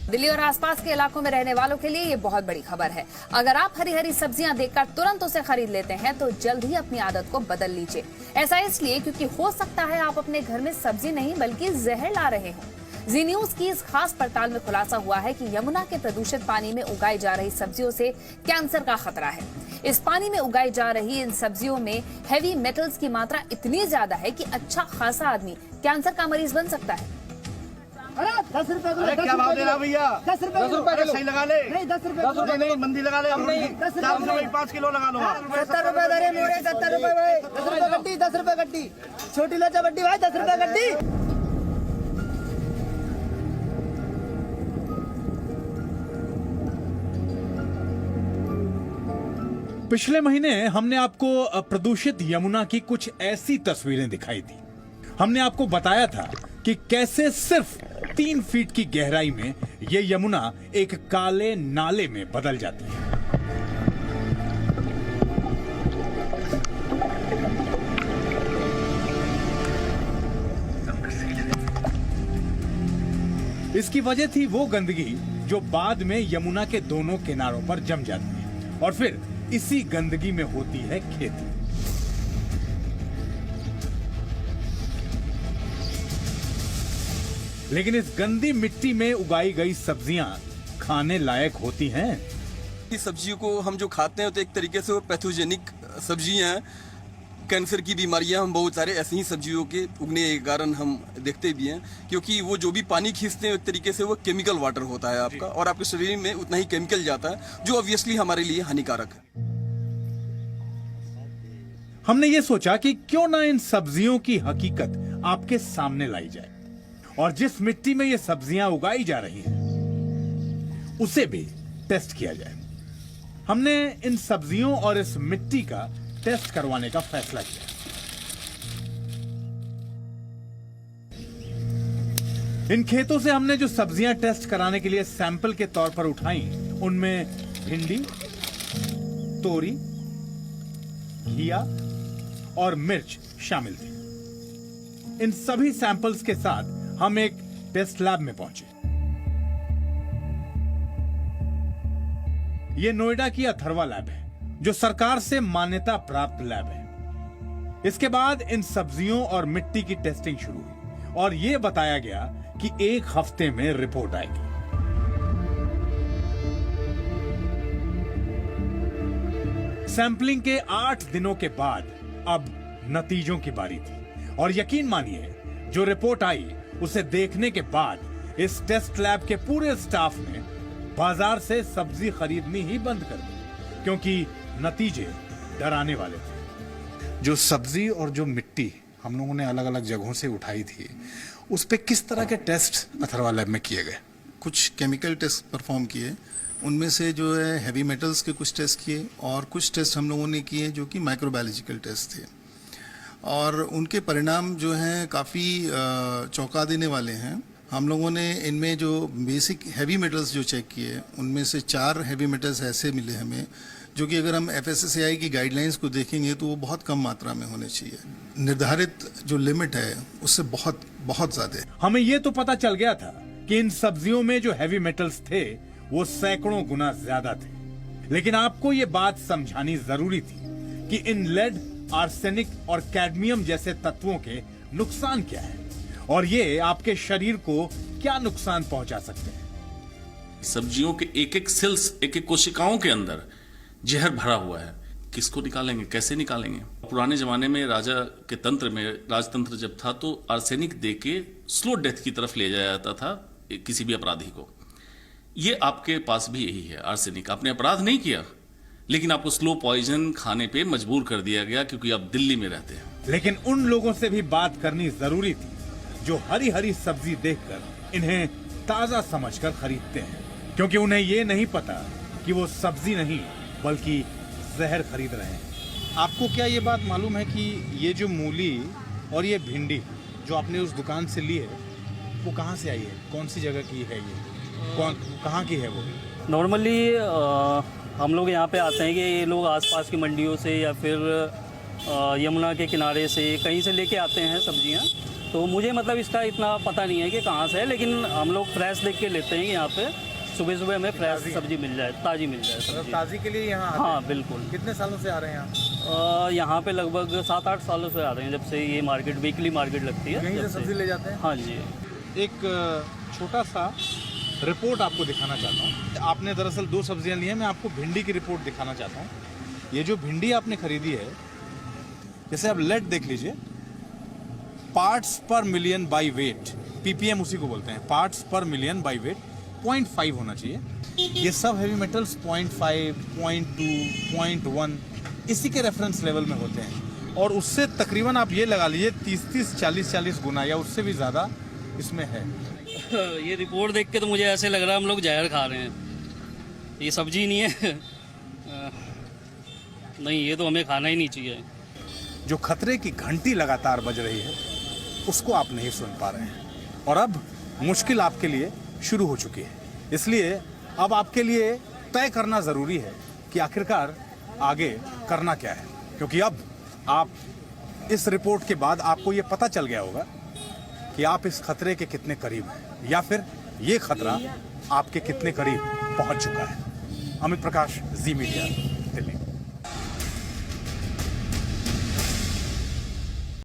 दिल्ली और आसपास के इलाकों में रहने वालों के लिए ये बहुत बड़ी खबर है। अगर आप हरी हरी सब्जियां देखकर तुरंत उसे खरीद लेते हैं तो जल्द ही अपनी आदत को बदल लीजिए। ऐसा इसलिए क्योंकि हो सकता है आप अपने घर में सब्जी नहीं बल्कि जहर ला रहे हो। जी न्यूज की इस खास पड़ताल में खुलासा हुआ है कि यमुना के प्रदूषित पानी में उगाई जा रही सब्जियों से कैंसर का खतरा है। इस पानी में उगाई जा रही इन सब्जियों में हैवी मेटल्स की मात्रा इतनी ज्यादा है कि अच्छा खासा आदमी कैंसर का मरीज बन सकता है। अरे 10 रुपए अरे क्या भाव दे रहा भैया? 10 रुपए सही लगा ले। नहीं 10 रुपए नहीं मंदी लगा ले। 4 रुपए 5 किलो लगा लो। 70 रुपए दे रहे मोरे 70 रुपए भाई 10 रुपए गड्डी 10 रुपए गड्डी छोटी लोचा बड्डी भाई 10 रुपए गड्डी। पिछले महीने हमने आपको प्रदूषित यमुना की कुछ ऐसी तस्वीरें दिखाई थी। हमने आपको बताया था कि कैसे सिर्फ 3 फीट की गहराई में ये यमुना एक काले नाले में बदल जाती है। इसकी वजह थी वो गंदगी जो बाद में यमुना के दोनों किनारों पर जम जाती है और फिर इसी गंदगी में होती है खेती। लेकिन इस गंदी मिट्टी में उगाई गई सब्जियां खाने लायक होती हैं। इस सब्जियों को हम जो खाते हैं तो एक तरीके से वो पैथोजेनिक सब्जियां हैं। कैंसर की बीमारियां हम बहुत सारे ऐसी ही सब्जियों के उगने के कारण हम देखते भी हैं, क्योंकि वो जो भी पानी खींचते हैं एक तरीके से वो केमिकल वाटर होता है आपका, और आपके शरीर में उतना ही केमिकल जाता है जो ऑब्वियसली हमारे लिए हानिकारक है। हमने ये सोचा कि क्यों ना इन सब्जियों की हकीकत आपके सामने लाई जाए और जिस मिट्टी में ये सब्जियां उगाई जा रही हैं उसे भी टेस्ट किया जाए। हमने इन सब्जियों और इस मिट्टी का टेस्ट करवाने का फैसला किया। इन खेतों से हमने जो सब्जियां टेस्ट कराने के लिए सैंपल के तौर पर उठाई उनमें भिंडी, तोरी, घिया और मिर्च शामिल थी। इन सभी सैंपल्स के साथ हम एक टेस्ट लैब में पहुंचे। यह नोएडा की अथर्वा लैब है जो सरकार से मान्यता प्राप्त लैब है। इसके बाद इन सब्जियों और मिट्टी की टेस्टिंग शुरू हुई और यह बताया गया कि 1 हफ्ते में रिपोर्ट आएगी। सैंपलिंग के 8 दिनों के बाद अब नतीजों की बारी थी और यकीन मानिए जो रिपोर्ट आई उसे देखने के बाद इस टेस्ट लैब के पूरे स्टाफ ने बाजार से सब्जी खरीदनी ही बंद कर दी, क्योंकि नतीजे डराने वाले थे। जो सब्जी और जो मिट्टी हम लोगों ने अलग अलग जगहों से उठाई थी उस पे किस तरह के टेस्ट अथर्वा लैब में किए गए? कुछ केमिकल टेस्ट परफॉर्म किए, उनमें से जो है हैवी मेटल्स के कुछ टेस्ट किए और कुछ टेस्ट हम लोगों ने किए जो कि माइक्रोबायोलॉजिकल टेस्ट थे, और उनके परिणाम जो हैं काफ़ी चौंका देने वाले हैं। हम लोगों ने इनमें जो बेसिक हैवी मेटल्स जो चेक किए उनमें से 4 हैवी मेटल्स ऐसे मिले हमें जो कि अगर हम FSSAI की गाइडलाइंस को देखेंगे तो वो बहुत कम मात्रा में होने चाहिए। निर्धारित जो लिमिट है उससे बहुत बहुत ज़्यादा है। हमें ये तो पता चल गया था कि इन सब्जियों में जो हैवी मेटल्स थे वो सैकड़ों गुना ज्यादा थे, लेकिन आपको ये बात समझानी जरूरी थी कि इन लेड, आर्सेनिक और कैडमियम जैसे तत्वों के नुकसान क्या है और ये आपके शरीर को क्या नुकसान पहुंचा सकते हैं। सब्जियों के एक-एक सेल्स, एक-एक कोशिकाओं के अंदर जहर भरा हुआ है। किसको निकालेंगे, कैसे निकालेंगे? पुराने जमाने में राजा के तंत्र में, राजतंत्र जब था तो आर्सेनिक दे के स्लो डेथ की तरफ ले जाया जाता था किसी भी अपराधी को। ये आपके पास भी यही है आर्सेनिक। आपने अपराध नहीं किया लेकिन आपको स्लो पॉइजन खाने पे मजबूर कर दिया गया क्योंकि आप दिल्ली में रहते हैं। लेकिन उन लोगों से भी बात करनी जरूरी थी जो हरी हरी सब्जी देखकर इन्हें ताजा समझकर खरीदते हैं, क्योंकि उन्हें ये नहीं पता कि वो सब्जी नहीं बल्कि जहर खरीद रहे हैं। आपको क्या ये बात मालूम है कि ये जो मूली और ये भिंडी जो आपने उस दुकान से ली है वो कहाँ से आई है? कौन सी जगह की है ये? कहाँ की है वो? नॉर्मली हम लोग यहाँ पे आते हैं कि ये लोग आसपास की मंडियों से या फिर यमुना के किनारे से कहीं से लेके आते हैं सब्जियाँ, तो मुझे मतलब इसका इतना पता नहीं है कि कहाँ से है, लेकिन हम लोग फ्रेश देख के लेते हैं कि यहाँ पे सुबह सुबह हमें फ्रेश सब्जी मिल जाए, ताज़ी मिल जाए सब्जी। ताज़ी के लिए यहाँ आते हाँ हैं। बिल्कुल। कितने सालों से आ रहे हैं यहाँ? यहाँ पे लगभग 7-8 सालों से आ रहे हैं, जब से ये मार्केट वीकली मार्केट लगती है। यहीं से जब सब्जी ले जाते हैं? हाँ जी। एक छोटा सा रिपोर्ट आपको दिखाना चाहता हूँ। आपने दरअसल 2 सब्जियाँ ली हैं, मैं आपको भिंडी की रिपोर्ट दिखाना चाहता हूँ। ये जो भिंडी आपने खरीदी है, जैसे आप लेड देख लीजिए, पार्ट्स पर मिलियन बाई वेट, पीपीएम उसी को बोलते हैं, पार्ट्स पर मिलियन बाई वेट 0.5 होना चाहिए। ये सब हैवी मेटल्स 0.5, 0.2, 0.1 इसी के रेफरेंस लेवल में होते हैं, और उससे तकरीबन आप ये लगा लीजिए 30-30, 40-40 गुना या उससे भी ज़्यादा इसमें है। ये रिपोर्ट देख के तो मुझे ऐसे लग रहा है हम लोग जहर खा रहे हैं, ये सब्जी नहीं है। नहीं, ये तो हमें खाना ही नहीं चाहिए। जो खतरे की घंटी लगातार बज रही है उसको आप नहीं सुन पा रहे हैं, और अब मुश्किल आपके लिए शुरू हो चुकी है। इसलिए अब आपके लिए तय करना ज़रूरी है कि आखिरकार आगे करना क्या है, क्योंकि अब आप इस रिपोर्ट के बाद आपको ये पता चल गया होगा कि आप इस खतरे के कितने करीब हैं, या फिर ये खतरा आपके कितने करीब पहुंच चुका है। अमित प्रकाश, जी मीडिया।